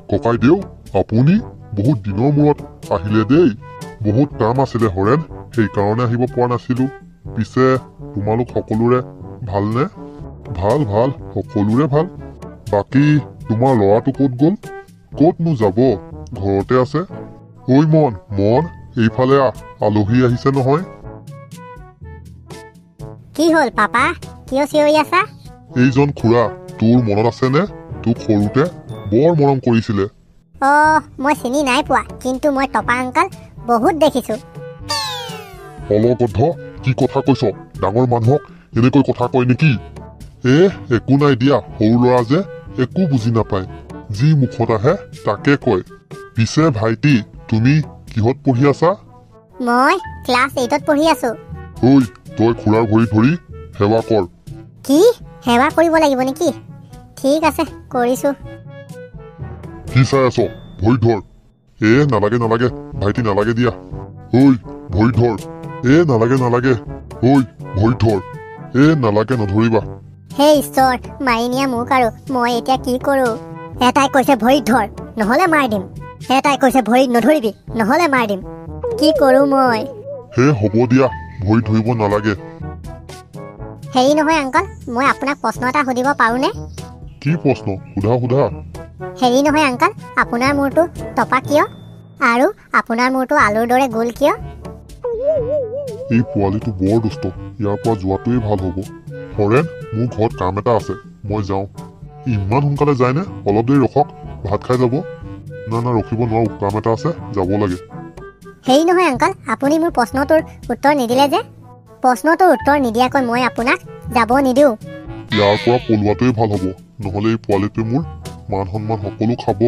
ককাইদেউ আপুনি বহুত দিনৰ মূৰত আহিলে দেই বহুত কাম আছিলে হৰেণ সেইকাৰণে আহিব পৰা নাছিলোঁ পিছে তোমালোক সকলোৰে ভালনে ভাল ভাল সকলোৰে ভাল বাকী তোমাৰ ল'ৰাটো ক'ত গ'ল ক'তনো যাব ঘৰতে আছে ঐ মন এইফালে আলহী আহিছে নহয় কি হ'ল পাপা কিয় চিঞৰি আছা এইজন খুৰা তোৰ মনত আছেনে তোক সৰুতে বৰ মৰম কৰিছিলে মই চিনি নাই পোৱা কিন্তু মই টপা আংকাল বহুত দেখিছো অলগদ্ধ কি কথা কৈছ ডাঙৰ মানুহক এনেকৈ কথা কয় নেকি একো নাই দিয়া সৰু ল'ৰা যে একো বুজি নাপায় যি মুখত আহে তাকে কয় পিছে ভাইটি তুমি কিহত পঢ়ি আছা মই ক্লাছ 8ত পঢ়ি আছো ঐ তই খুৰাৰ ভৰি ধৰি সেৱা কৰ কি সেৱা কৰিব লাগিব নেকি ঠিক আছে কৰিছো কি চাই আছ ভৰি ধৰ নালাগে নালাগে ভাইটি নালাগে দিয়া ঐ ভৰি ধৰ নালাগে ঐ ভৰি ধৰ নালাগে নধৰিবা হে ঈশ্বৰ মাৰি নিয়া মোক আৰু মই এতিয়া কি কৰো এটাই কৈছে ভৰিত ধৰ নহলে মাৰ দিম এটাই কৈছে ভৰিত নধৰিবি নহলে মাৰ দিম কি কৰো মই হ'ব দিয়া ভৰি ধৰিব নালাগে হেৰি নহয় আংকল মই আপোনাক প্ৰশ্ন এটা সুধিব পাৰোনে কি প্ৰশ্ন সোধা হেৰি নহয় আংকল আপোনাৰ মূৰটো টপা কিয় আৰু আপোনাৰ মূৰটো আলুৰ দৰে গোল কিয় এই পোৱালিটো বৰ দুষ্ট ইয়াৰ পৰা যোৱাটোৱেই ভাল হ'ব হৰেণ মোৰ ঘৰত কাম এটা আছে মই যাওঁ ইমান সোনকালে যায়নে অলপ দেৰি ৰখক ভাত খাই যাব না ৰখিব নোৱাৰো কাম এটা আছে যাব লাগে হেৰি নহয় আংকল আপুনি মোৰ প্ৰশ্নটোৰ উত্তৰ নিদিলে যে প্ৰশ্নটোৰ উত্তৰ নিদিয়াকৈ মই আপোনাক যাব নিদিওঁ ইয়াৰ পৰা পলোৱাটোৱেই ভাল হ'ব নহলে এই পোৱালিটোৱে মোৰ মান সন্মান সকলো খাব